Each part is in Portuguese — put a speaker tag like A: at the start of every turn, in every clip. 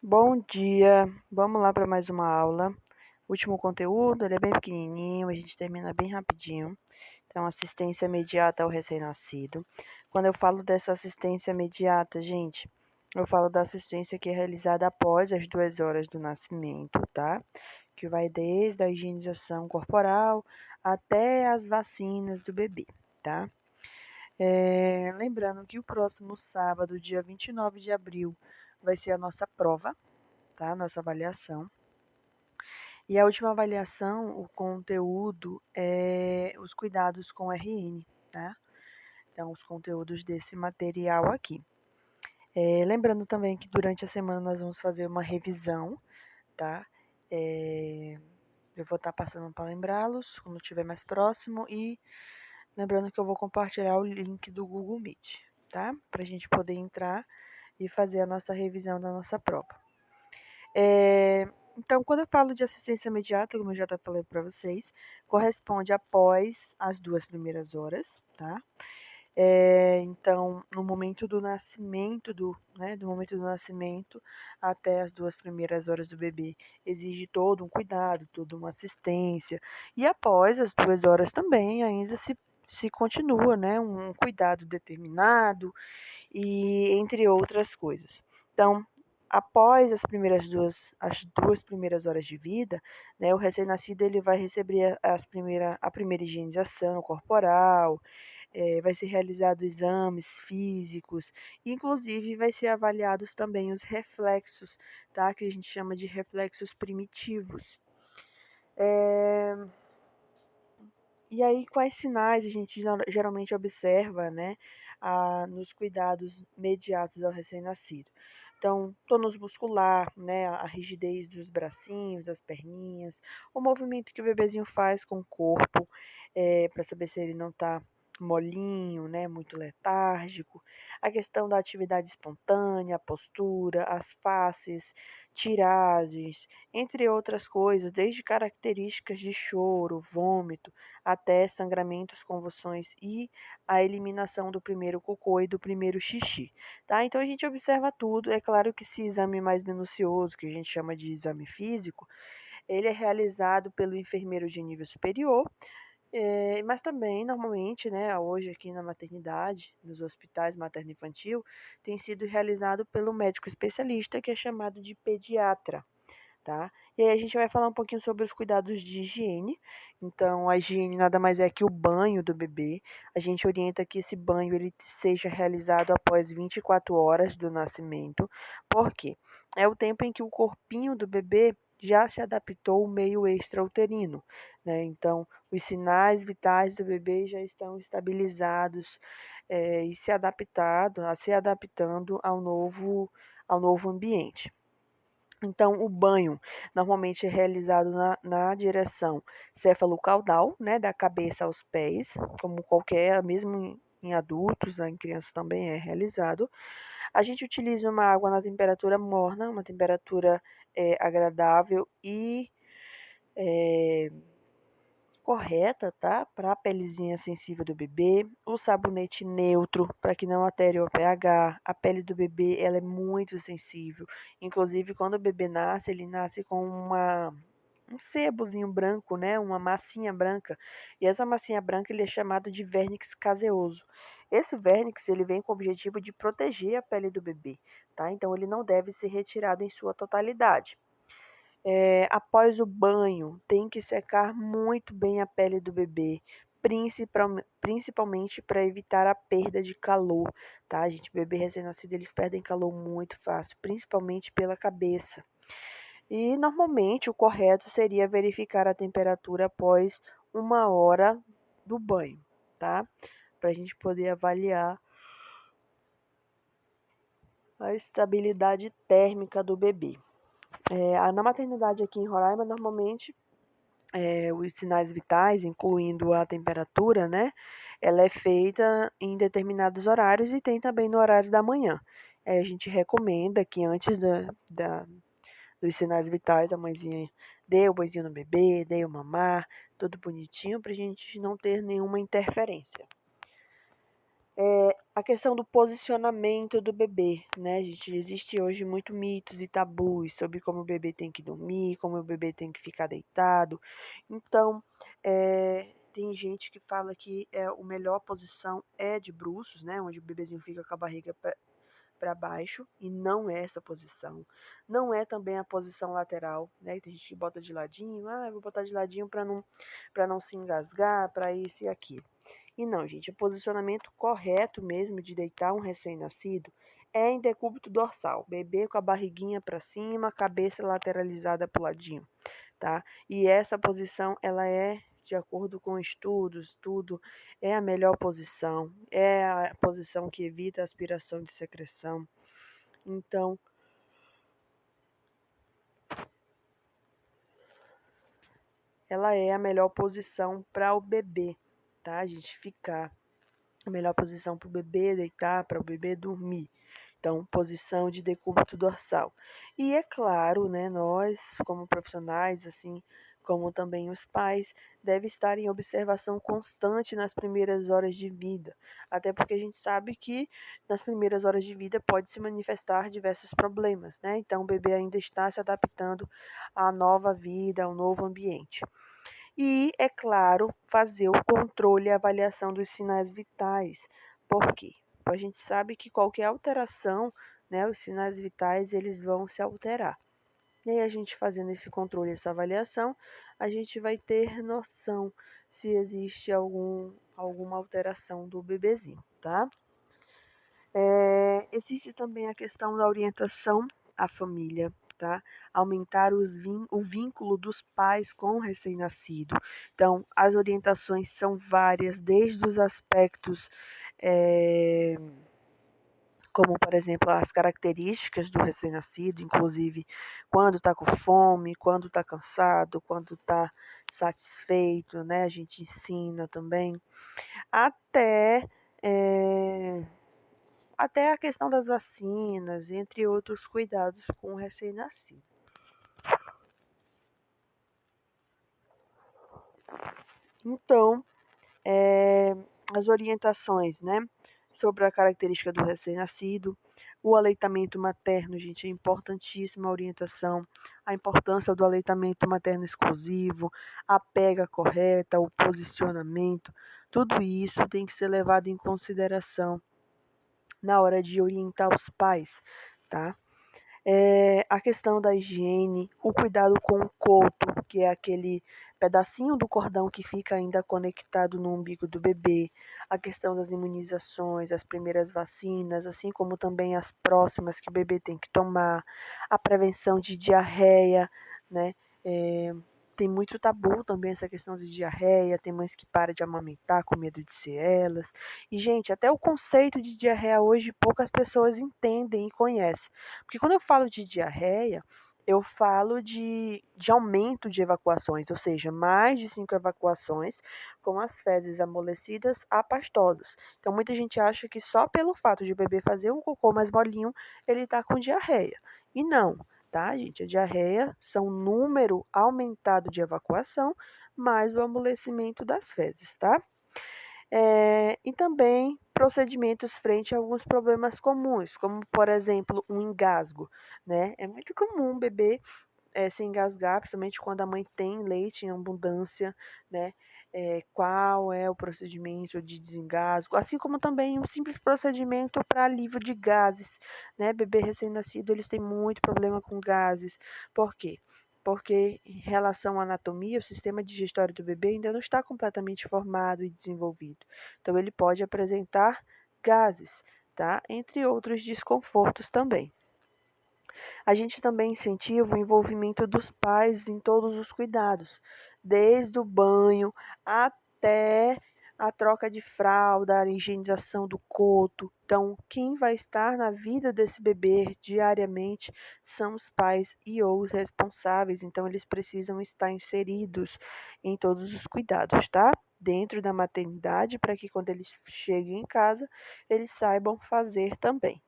A: Bom dia, vamos lá para mais uma aula. O último conteúdo, ele é bem pequenininho, a gente termina bem rapidinho. Então, assistência imediata ao recém-nascido. Quando eu falo dessa assistência imediata, gente, eu falo da assistência que é realizada após as 2 horas do nascimento, tá? Que vai desde a higienização corporal até as vacinas do bebê, tá? Lembrando que o próximo sábado, dia 29 de abril, vai ser a nossa prova, tá? Nossa avaliação. E a última avaliação, o conteúdo é os cuidados com RN, tá? Então, os conteúdos desse material aqui. Lembrando também que durante a semana nós vamos fazer uma revisão, tá? Eu vou estar passando para lembrá-los quando estiver mais próximo e lembrando que eu vou compartilhar o link do Google Meet, tá? Para a gente poder entrar e fazer a nossa revisão da nossa prova. Então, quando eu falo de assistência imediata, como eu já falei para vocês, corresponde após as 2 primeiras horas, tá? Então, no momento do nascimento, do momento do nascimento até as 2 primeiras horas do bebê, exige todo um cuidado, toda uma assistência. E após as 2 horas também, ainda se continua, né, um cuidado determinado e entre outras coisas. Então, após as 2 primeiras horas de vida, né, o recém-nascido ele vai receber a primeira higienização corporal, vai ser realizado exames físicos, inclusive vai ser avaliados também os reflexos, tá? Que a gente chama de reflexos primitivos. E aí, quais sinais a gente geralmente observa, né, nos cuidados imediatos ao recém-nascido? Então, tônus muscular, né, a rigidez dos bracinhos, das perninhas, o movimento que o bebezinho faz com o corpo, para saber se ele não está molinho, né, muito letárgico, a questão da atividade espontânea, a postura, as faces, tiragens, entre outras coisas, desde características de choro, vômito, até sangramentos, convulsões e a eliminação do primeiro cocô e do primeiro xixi, tá? Então a gente observa tudo. É claro que esse exame mais minucioso, que a gente chama de exame físico, ele é realizado pelo enfermeiro de nível superior, mas também, normalmente, né, hoje aqui na maternidade, nos hospitais materno-infantil, tem sido realizado pelo médico especialista, que é chamado de pediatra, tá? E aí a gente vai falar um pouquinho sobre os cuidados de higiene. Então, a higiene nada mais é que o banho do bebê. A gente orienta que esse banho ele seja realizado após 24 horas do nascimento. Por quê? É o tempo em que o corpinho do bebê já se adaptou ao meio extrauterino, né? Então, os sinais vitais do bebê já estão estabilizados e se adaptando ao novo ambiente. Então, o banho normalmente é realizado na direção céfalo-caudal, né, da cabeça aos pés, como qualquer, mesmo em adultos, né, em crianças também é realizado. A gente utiliza uma água na temperatura morna, uma temperatura agradável e correta, tá? Para a pelezinha sensível do bebê, o sabonete neutro para que não altere o pH. A pele do bebê ela é muito sensível, inclusive quando o bebê nasce, ele nasce com um sebozinho branco, né? Uma massinha branca. E essa massinha branca ele é chamado de vernix caseoso. Esse vernix ele vem com o objetivo de proteger a pele do bebê, tá? Então ele não deve ser retirado em sua totalidade. Após o banho, tem que secar muito bem a pele do bebê, principalmente para evitar a perda de calor, tá, gente? Bebê recém-nascido, eles perdem calor muito fácil, principalmente pela cabeça. E normalmente o correto seria verificar a temperatura após 1 hora do banho, tá? Para a gente poder avaliar a estabilidade térmica do bebê. Na maternidade aqui em Roraima, normalmente os sinais vitais, incluindo a temperatura, né? Ela é feita em determinados horários e tem também no horário da manhã. A gente recomenda que antes dos sinais vitais, a mãezinha dê o banhozinho no bebê, dê o mamar, tudo bonitinho, para a gente não ter nenhuma interferência. A questão do posicionamento do bebê, né, gente? Existe hoje muito mitos e tabus sobre como o bebê tem que dormir, como o bebê tem que ficar deitado. Então, tem gente que fala que a melhor posição é de bruços, né, onde o bebezinho fica com a barriga para baixo, e não é essa posição. Não é também a posição lateral, né? Tem gente que bota de ladinho, eu vou botar de ladinho para não se engasgar, para isso e aquilo. E não, gente, o posicionamento correto mesmo de deitar um recém-nascido é em decúbito dorsal, bebê com a barriguinha para cima, cabeça lateralizada para o ladinho, tá? E essa posição, ela é de acordo com estudos, tudo, é a melhor posição, é a posição que evita a aspiração de secreção. Então, ela é a melhor posição para o bebê, tá? A gente ficar. A melhor posição para o bebê deitar, para o bebê dormir. Então, posição de decúbito dorsal. E é claro, né, nós, como profissionais, assim como também os pais, devem estar em observação constante nas primeiras horas de vida. Até porque a gente sabe que nas primeiras horas de vida pode se manifestar diversos problemas, né? Então, o bebê ainda está se adaptando à nova vida, ao novo ambiente. E, é claro, fazer o controle e avaliação dos sinais vitais. Por quê? A gente sabe que qualquer alteração, né, os sinais vitais, eles vão se alterar. E aí, a gente fazendo esse controle, essa avaliação, a gente vai ter noção se existe alguma alteração do bebezinho, tá? Existe também a questão da orientação à família, tá? Aumentar o vínculo dos pais com o recém-nascido. Então, as orientações são várias, desde os aspectos, eh, como, por exemplo, as características do recém-nascido, inclusive quando está com fome, quando está cansado, quando está satisfeito, né? A gente ensina também, até. eh, até a questão das vacinas, entre outros cuidados com o recém-nascido. Então, as orientações, né, sobre a característica do recém-nascido, o aleitamento materno, gente, é importantíssima a orientação, a importância do aleitamento materno exclusivo, a pega correta, o posicionamento, tudo isso tem que ser levado em consideração na hora de orientar os pais, tá? A questão da higiene, o cuidado com o coto, que é aquele pedacinho do cordão que fica ainda conectado no umbigo do bebê, a questão das imunizações, as primeiras vacinas, assim como também as próximas que o bebê tem que tomar, a prevenção de diarreia, né? É, tem muito tabu também essa questão de diarreia, tem mães que param de amamentar com medo de ser elas. E, gente, até o conceito de diarreia hoje poucas pessoas entendem e conhecem. Porque quando eu falo de diarreia, eu falo de aumento de evacuações, ou seja, mais de 5 evacuações com as fezes amolecidas a pastosas. Então, muita gente acha que só pelo fato de o bebê fazer um cocô mais molinho, ele está com diarreia. E não, tá, gente? A diarreia são número aumentado de evacuação mais o amolecimento das fezes, tá? E também procedimentos frente a alguns problemas comuns, como, por exemplo, um engasgo, né? É muito comum o bebê se engasgar, principalmente quando a mãe tem leite em abundância, né? Qual é o procedimento de desengasgo, assim como também um simples procedimento para alívio de gases, né? Bebê recém-nascido, eles têm muito problema com gases. Por quê? Porque em relação à anatomia, o sistema digestório do bebê ainda não está completamente formado e desenvolvido. Então, ele pode apresentar gases, tá? Entre outros desconfortos também. A gente também incentiva o envolvimento dos pais em todos os cuidados, desde o banho até a troca de fralda, a higienização do coto. Então, quem vai estar na vida desse bebê diariamente são os pais e ou os responsáveis. Então, eles precisam estar inseridos em todos os cuidados, tá? Dentro da maternidade, para que quando eles cheguem em casa, eles saibam fazer também.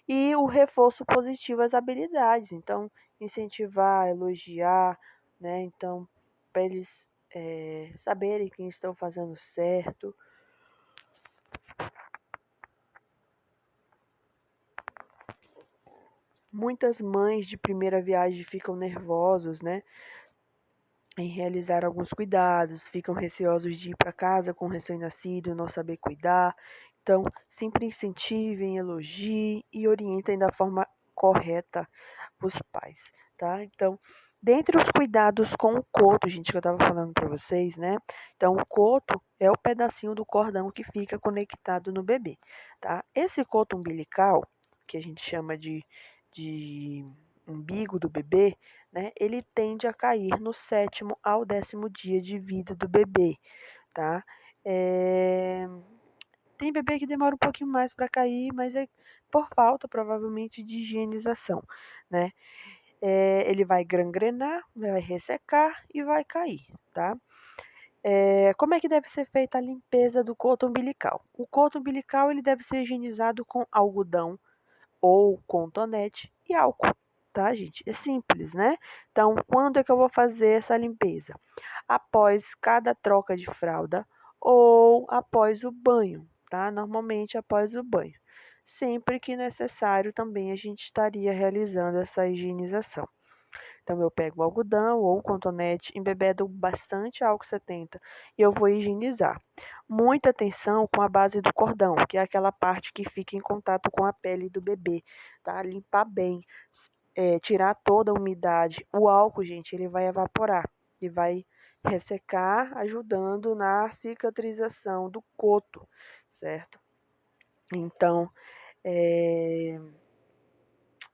A: E o reforço positivo às habilidades, então incentivar, elogiar, né? Então, para eles saberem que estão fazendo certo. Muitas mães de primeira viagem ficam nervosos, né, em realizar alguns cuidados, ficam receosos de ir para casa com o recém-nascido, não saber cuidar. Então, sempre incentivem, elogiem e orientem da forma correta os pais, tá? Então, dentre os cuidados com o coto, gente, que eu estava falando para vocês, né? Então, o coto é o pedacinho do cordão que fica conectado no bebê, tá? Esse coto umbilical, que a gente chama de umbigo do bebê, né? Ele tende a cair no 7º ao 10º dia de vida do bebê, tá? É... Tem bebê que demora um pouquinho mais para cair, mas é por falta, provavelmente, de higienização, né? Ele vai gangrenar, vai ressecar e vai cair, tá? Como é que deve ser feita a limpeza do coto umbilical? O coto umbilical ele deve ser higienizado com algodão ou com tonete e álcool, tá, gente? É simples, né? Então, quando é que eu vou fazer essa limpeza? Após cada troca de fralda ou após o banho, tá? Normalmente após o banho. Sempre que necessário, também a gente estaria realizando essa higienização. Então, eu pego o algodão ou o cotonete, embebedo bastante álcool 70 e eu vou higienizar. Muita atenção com a base do cordão, que é aquela parte que fica em contato com a pele do bebê, tá? Limpar bem, tirar toda a umidade. O álcool, gente, ele vai evaporar e vai ressecar, ajudando na cicatrização do coto, certo? Então, é,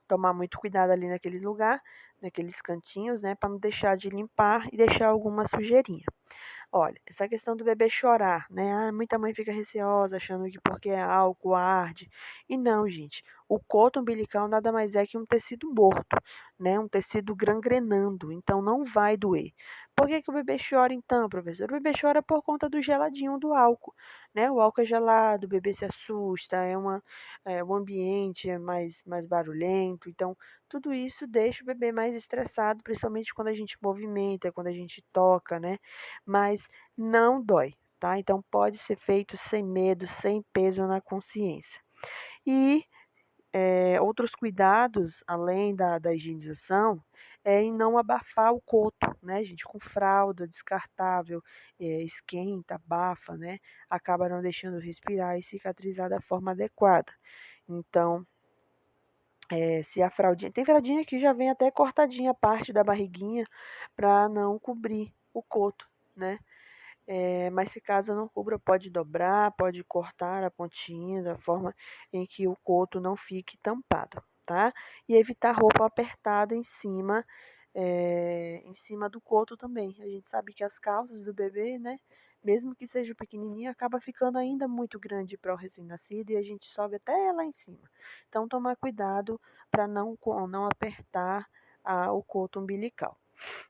A: tomar muito cuidado ali naquele lugar, naqueles cantinhos, né, para não deixar de limpar e deixar alguma sujeirinha. Olha, essa questão do bebê chorar, né? Ah, muita mãe fica receosa, achando que porque é álcool arde. E não, gente. O coto umbilical nada mais é que um tecido morto, né? Um tecido gangrenando. Então não vai doer. Por que que o bebê chora então, professor? O bebê chora por conta do geladinho do álcool, né? O álcool é gelado, o bebê se assusta, o ambiente é mais barulhento. Então tudo isso deixa o bebê mais estressado, principalmente quando a gente movimenta, quando a gente toca, né? Mas não dói, tá? Então pode ser feito sem medo, sem peso na consciência. E outros cuidados, além da higienização, é em não abafar o coto, né, gente? Com fralda descartável, esquenta, abafa, né? Acaba não deixando respirar e cicatrizar da forma adequada. Então, se a fraldinha. Tem fraldinha que já vem até cortadinha a parte da barriguinha para não cobrir o coto, né? Mas se caso não cubra, pode dobrar, pode cortar a pontinha da forma em que o coto não fique tampado, tá? E evitar roupa apertada em cima do coto também. A gente sabe que as calças do bebê, né? Mesmo que seja pequenininha, acaba ficando ainda muito grande para o recém-nascido e a gente sobe até lá em cima. Então, tomar cuidado para não apertar o coto umbilical,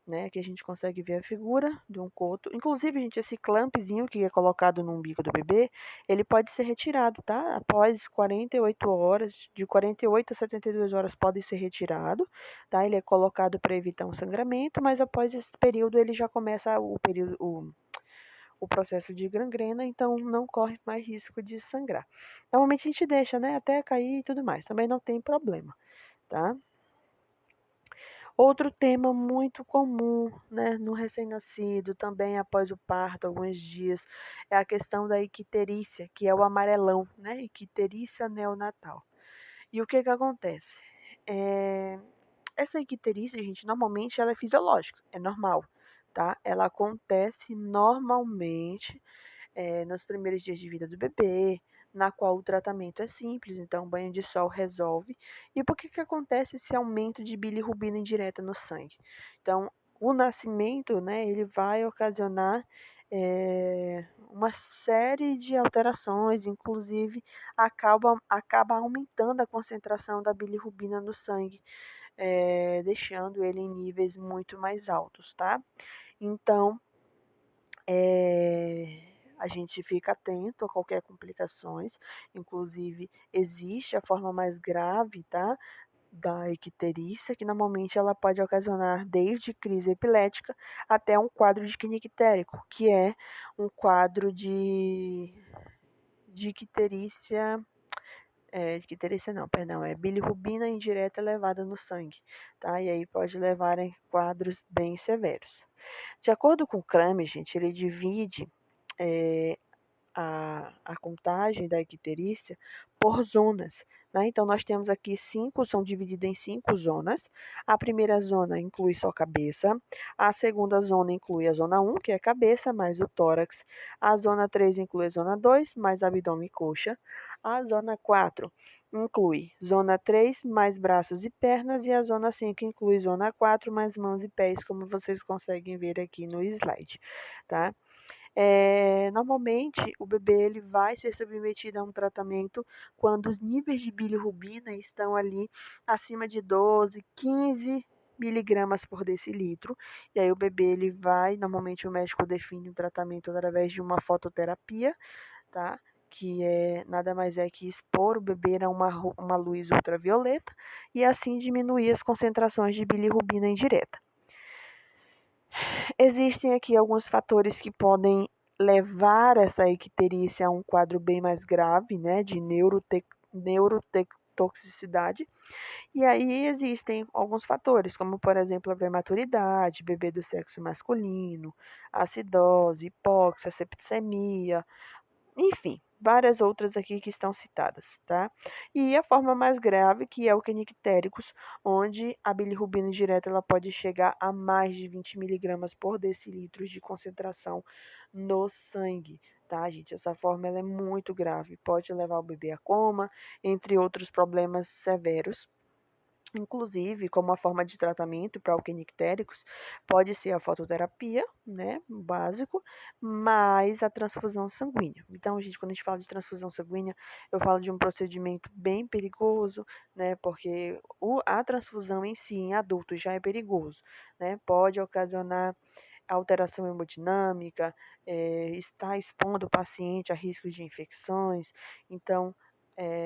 A: né? Aqui a gente consegue ver a figura de um coto. Inclusive, gente, esse clampzinho que é colocado no umbigo do bebê, ele pode ser retirado, tá? Após 48 horas, de 48 a 72 horas pode ser retirado, tá? Ele é colocado para evitar um sangramento, mas após esse período ele já começa o processo de gangrena, então não corre mais risco de sangrar. Normalmente a gente deixa, né, até cair e tudo mais, também não tem problema, tá? Outro tema muito comum, né, no recém-nascido, também após o parto, alguns dias, é a questão da icterícia, que é o amarelão, né, icterícia neonatal. E o que que acontece? É, essa icterícia, gente, normalmente ela é fisiológica, é normal, tá? Ela acontece normalmente nos primeiros dias de vida do bebê, na qual o tratamento é simples, então banho de sol resolve. E por que que acontece esse aumento de bilirrubina indireta no sangue? Então, o nascimento, né, ele vai ocasionar uma série de alterações, inclusive acaba aumentando a concentração da bilirrubina no sangue, deixando ele em níveis muito mais altos, tá? Então, a gente fica atento a qualquer complicações, inclusive existe a forma mais grave, tá? Da icterícia, que normalmente ela pode ocasionar desde crise epilética até um quadro de ictérico, que é um quadro de icterícia icterícia não, perdão, é bilirrubina indireta elevada no sangue, tá? E aí pode levar a quadros bem severos. De acordo com Kramer, gente, ele divide é, a contagem da icterícia por zonas. Né? Então, nós temos aqui são divididas em 5 zonas. A primeira zona inclui só cabeça. A segunda zona inclui a zona 1, que é cabeça, mais o tórax. A zona 3 inclui a zona 2, mais abdômen e coxa. A zona 4 inclui zona 3, mais braços e pernas. E a zona 5 inclui zona 4, mais mãos e pés, como vocês conseguem ver aqui no slide. Tá? Normalmente, o bebê ele vai ser submetido a um tratamento quando os níveis de bilirrubina estão ali acima de 12, 15 miligramas por decilitro. E aí o bebê ele vai, normalmente o médico define o tratamento através de uma fototerapia, tá? Que nada mais é que expor o bebê a uma luz ultravioleta e assim diminuir as concentrações de bilirrubina indireta. Existem aqui alguns fatores que podem levar essa icterícia a um quadro bem mais grave, né, de neurotoxicidade. E aí existem alguns fatores, como por exemplo a prematuridade, bebê do sexo masculino, acidose, hipóxia, septicemia, enfim, várias outras aqui que estão citadas, tá? E a forma mais grave, que é o canictéricos, onde a bilirrubina indireta ela pode chegar a mais de 20 miligramas por decilitro de concentração no sangue, tá, gente? Essa forma ela é muito grave, pode levar o bebê a coma, entre outros problemas severos. Inclusive, como uma forma de tratamento para alquenictéricos, pode ser a fototerapia, né, básico, mais a transfusão sanguínea. Então, gente, quando a gente fala de transfusão sanguínea, eu falo de um procedimento bem perigoso, né, porque a transfusão em si, em adulto, já é perigoso, né, pode ocasionar alteração hemodinâmica, está expondo o paciente a riscos de infecções. Então,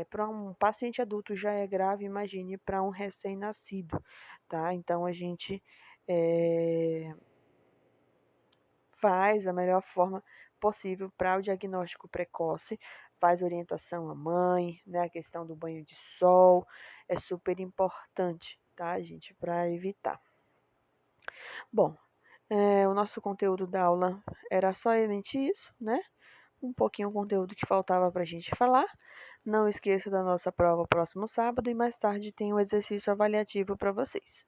A: para um paciente adulto já é grave, imagine para um recém-nascido, tá? Então, a gente faz a melhor forma possível para o diagnóstico precoce, faz orientação à mãe, né? A questão do banho de sol é super importante, tá, gente, para evitar. Bom, o nosso conteúdo da aula era somente isso, né? Um pouquinho o conteúdo que faltava para a gente falar. Não esqueça da nossa prova próximo sábado e mais tarde tem um exercício avaliativo para vocês.